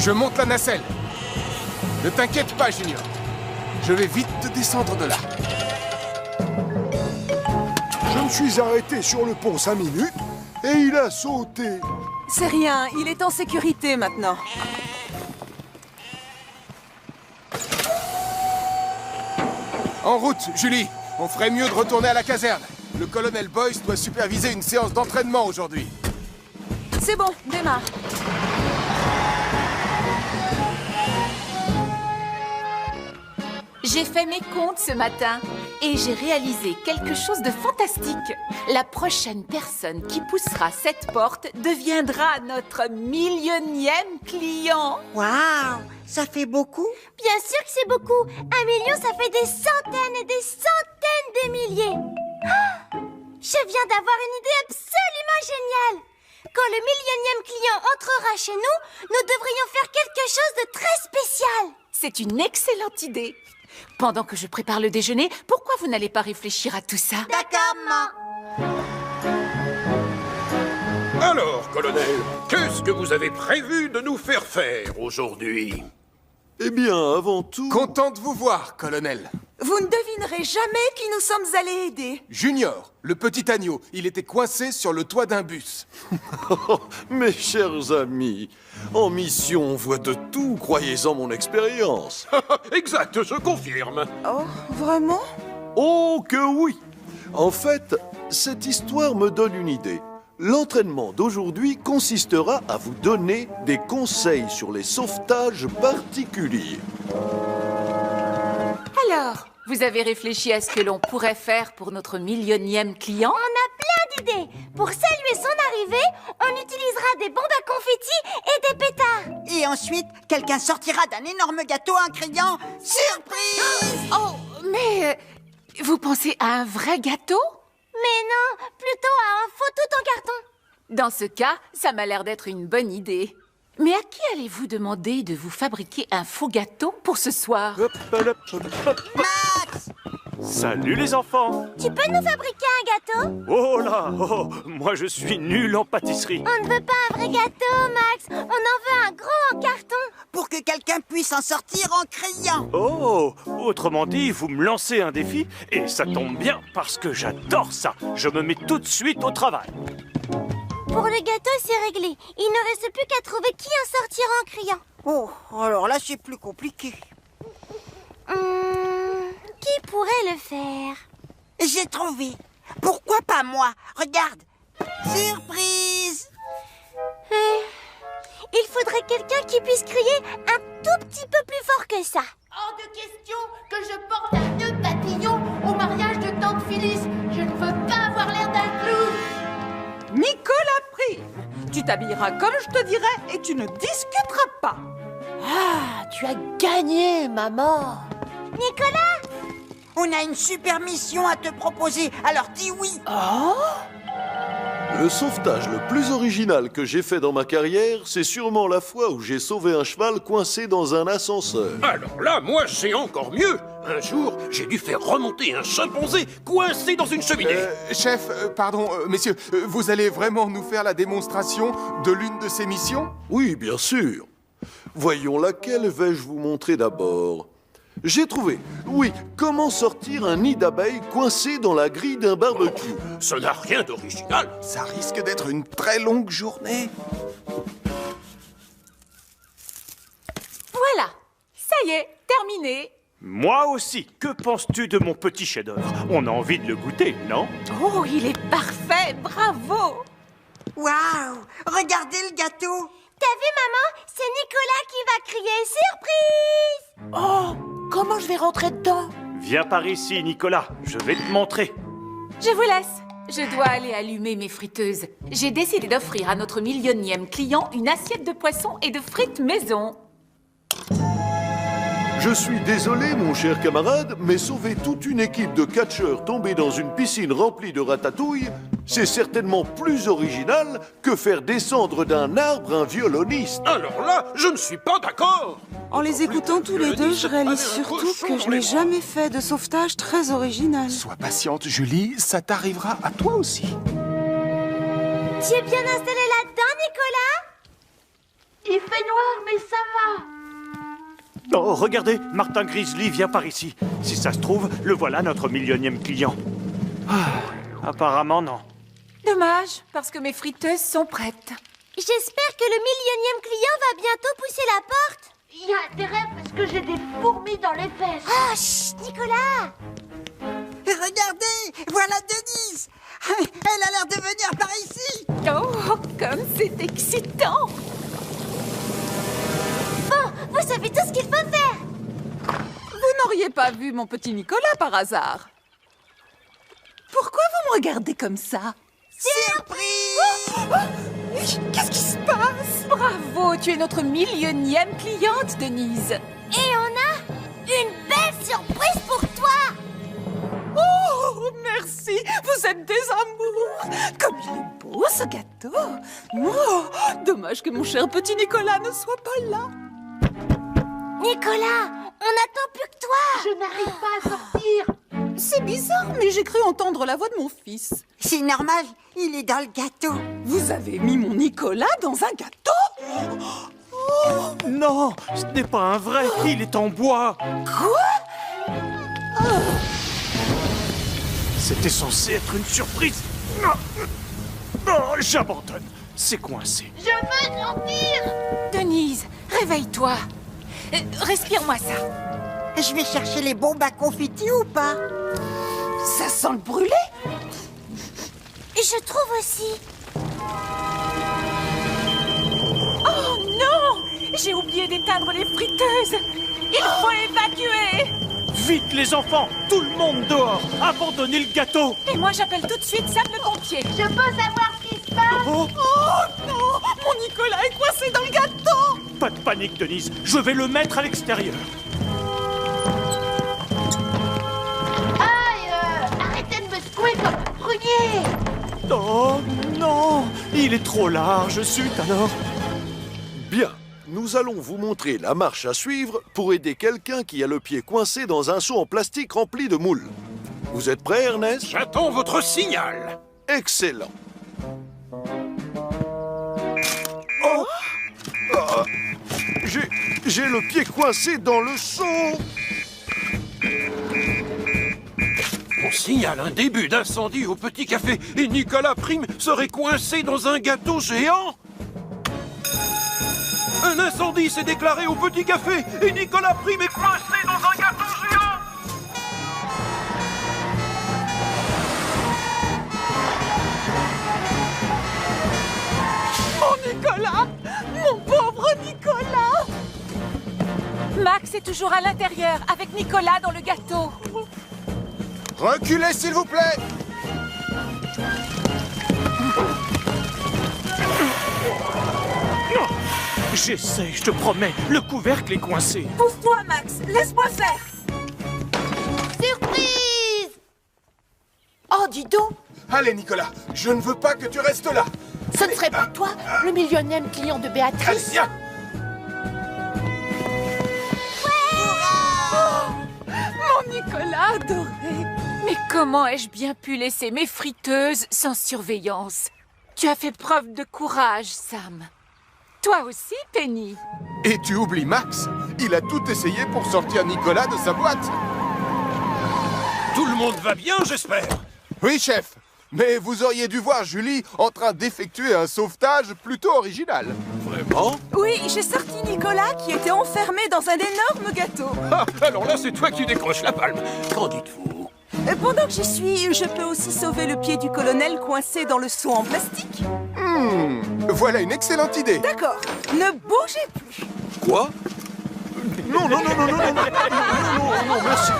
Je monte la nacelle. Ne t'inquiète pas, Junior. Je vais vite te descendre de là. Je me suis arrêté sur le pont 5 minutes et il a sauté. C'est rien, il est en sécurité maintenant. En route, Julie. On ferait mieux de retourner à la caserne. Le colonel Boyce doit superviser une séance d'entraînement aujourd'hui. C'est bon, démarre. J'ai fait mes comptes ce matin et j'ai réalisé quelque chose de fantastique. La prochaine personne qui poussera cette porte deviendra notre millionième client. Waouh, ça fait beaucoup? Bien sûr que c'est beaucoup. 1 million, ça fait des centaines et des centaines de milliers. Ah, je viens d'avoir une idée absolument géniale. Quand le millionième client entrera chez nous, nous devrions faire quelque chose de très spécial. C'est une excellente idée. Pendant que je prépare le déjeuner, pourquoi vous n'allez pas réfléchir à tout ça? D'accord, maman. Alors, colonel, qu'est-ce que vous avez prévu de nous faire faire aujourd'hui? Eh bien, avant tout... Content de vous voir, colonel. Vous ne devinerez jamais qui nous sommes allés aider. Junior, le petit agneau, il était coincé sur le toit d'un bus. Mes chers amis, en mission, on voit de tout, croyez-en mon expérience. Exact, je confirme. Oh, vraiment? Oh que oui! En fait, cette histoire me donne une idée. L'entraînement d'aujourd'hui consistera à vous donner des conseils sur les sauvetages particuliers. Alors, vous avez réfléchi à ce que l'on pourrait faire pour notre millionième client? On a plein d'idées. Pour saluer son arrivée, on utilisera des bombes à confettis et des pétards. Et ensuite, quelqu'un sortira d'un énorme gâteau en criant « Surprise !» Oh, mais vous pensez à un vrai gâteau? Mais non, plutôt à un faux tout en carton. Dans ce cas, ça m'a l'air d'être une bonne idée. Mais à qui allez-vous demander de vous fabriquer un faux gâteau pour ce soir? Max! Salut les enfants! Tu peux nous fabriquer un gâteau? Oh là! Oh, moi je suis nul en pâtisserie. On ne veut pas un vrai gâteau, Max. On en veut un gros en carton. Pour que quelqu'un puisse en sortir en criant. Oh! Autrement dit, vous me lancez un défi et ça tombe bien parce que j'adore ça. Je me mets tout de suite au travail. Pour le gâteau, c'est réglé. Il ne reste plus qu'à trouver qui en sortira en criant. Oh, alors là, c'est plus compliqué. Qui pourrait le faire? J'ai trouvé. Pourquoi pas moi? Regarde. Surprise! Il faudrait quelqu'un qui puisse crier un tout petit peu plus fort que ça. Hors de question que je porte un nœud papillon au mariage de tante Phyllis. Je ne veux pas avoir l'air d'un clown. Nicolas Prime, tu t'habilleras comme je te dirai et tu ne discuteras pas. Ah, tu as gagné, maman. Nicolas! On a une super mission à te proposer, alors dis oui! Oh? Le sauvetage le plus original que j'ai fait dans ma carrière, c'est sûrement la fois où j'ai sauvé un cheval coincé dans un ascenseur. Alors là, moi, c'est encore mieux. Un jour, j'ai dû faire remonter un chimpanzé coincé dans une cheminée. Chef, pardon, messieurs, vous allez vraiment nous faire la démonstration de l'une de ces missions? Oui, bien sûr. Voyons, laquelle vais-je vous montrer d'abord? J'ai trouvé. Oui, comment sortir un nid d'abeilles coincé dans la grille d'un barbecue. Ça n'a rien d'original. Ça risque d'être une très longue journée. Voilà, ça y est, terminé. Moi aussi, que penses-tu de mon petit chef-d'œuvre? On a envie de le goûter, non? Oh, il est parfait, bravo! Waouh! Regardez le gâteau! T'as vu, maman? C'est Nicolas qui va crier surprise! Oh, comment je vais rentrer dedans? Viens par ici, Nicolas, je vais te montrer. Je vous laisse. Je dois aller allumer mes friteuses. J'ai décidé d'offrir à notre millionième client une assiette de poisson et de frites maison. Je suis désolé, mon cher camarade, mais sauver toute une équipe de catcheurs tombés dans une piscine remplie de ratatouille, c'est certainement plus original que faire descendre d'un arbre un violoniste. Alors là, je ne suis pas d'accord. En les écoutant tous les deux, je réalise surtout que je n'ai jamais fait de sauvetage très original. Sois patiente, Julie, ça t'arrivera à toi aussi. Tu es bien installé là-dedans, Nicolas? Il fait noir, mais ça va. Oh, regardez, Martin Grizzly vient par ici. Si ça se trouve, le voilà notre millionième client. Ah, apparemment non. Dommage, parce que mes friteuses sont prêtes. J'espère que le millionième client va bientôt pousser la porte. Il y a intérêt parce que j'ai des fourmis dans les fesses. Ah, chut, Nicolas! Regardez, voilà Denise. Elle a l'air de venir par ici. Oh, comme c'est excitant! Bon, vous savez tout ce qu'il faut faire. Vous n'auriez pas vu mon petit Nicolas par hasard? Pourquoi vous me regardez comme ça? Surprise! Qu'est-ce qui se passe? Bravo, tu es notre millionième cliente, Denise. Et on a une belle surprise pour toi. Oh, merci! Vous êtes des amours! Comme il est beau, ce gâteau! Oh, dommage que mon cher petit Nicolas ne soit pas là! Nicolas, on n'attend plus que toi. Je n'arrive pas à sortir. C'est bizarre, mais j'ai cru entendre la voix de mon fils. C'est normal, il est dans le gâteau. Vous avez mis mon Nicolas dans un gâteau? Non, ce n'est pas un vrai, il est en bois. Quoi? C'était censé être une surprise. Oh, j'abandonne, c'est coincé. Je veux sortir. Denise, réveille-toi. Respire-moi ça. Je vais chercher les bombes à confetti ou pas? Ça sent le brûlé? Et je trouve aussi. Oh non! J'ai oublié d'éteindre les friteuses. Il faut évacuer. Vite les enfants, tout le monde dehors, abandonnez le gâteau. Et moi j'appelle tout de suite Sam le pompier. Je peux savoir ce qui se passe. Oh, Oh non! Mon Nicolas est coincé dans le gâteau! pas de panique Denise, je vais le mettre à l'extérieur. Aïe, arrêtez de me secouer comme un prunier. Oh non, il est trop large, zut alors. Bien, nous allons vous montrer la marche à suivre pour aider quelqu'un qui a le pied coincé dans un seau en plastique rempli de moules. Vous êtes prêt, Ernest? J'attends votre signal. Excellent. J'ai le pied coincé dans le seau. On signale un début d'incendie au Petit Café et Nicolas Prime serait coincé dans un gâteau géant. Un incendie s'est déclaré au Petit Café et Nicolas Prime est coincé dans un gâteau géant. Mon Nicolas! Mon pauvre Nicolas! Max est toujours à l'intérieur avec Nicolas dans le gâteau. Reculez, s'il vous plaît! J'essaie, je te promets, le couvercle est coincé. Pousse-toi, Max! Laisse-moi faire! Surprise. Oh, dis donc! Allez, Nicolas, je ne veux pas que tu restes là! Ce ne serait pas toi, le millionième client de Allez, Béatrice? viens! Mon Nicolas adoré! Mais comment ai-je bien pu laisser mes friteuses sans surveillance? Tu as fait preuve de courage, Sam. Toi aussi, Penny. Et tu oublies Max? Il a tout essayé pour sortir Nicolas de sa boîte! Tout le monde va bien, j'espère. Oui, chef! Mais vous auriez dû voir Julie en train d'effectuer un sauvetage plutôt original. Vraiment? Oui, j'ai sorti Nicolas qui était enfermé dans un énorme gâteau. Ah, alors là, c'est toi qui décroches la palme. Qu'en dites-vous? Et pendant que j'y suis, je peux aussi sauver le pied du colonel coincé dans le seau en plastique. Voilà une excellente idée! D'accord, ne bougez plus. Quoi? Non, non, non, non, non, non, non, non, non, non, merci.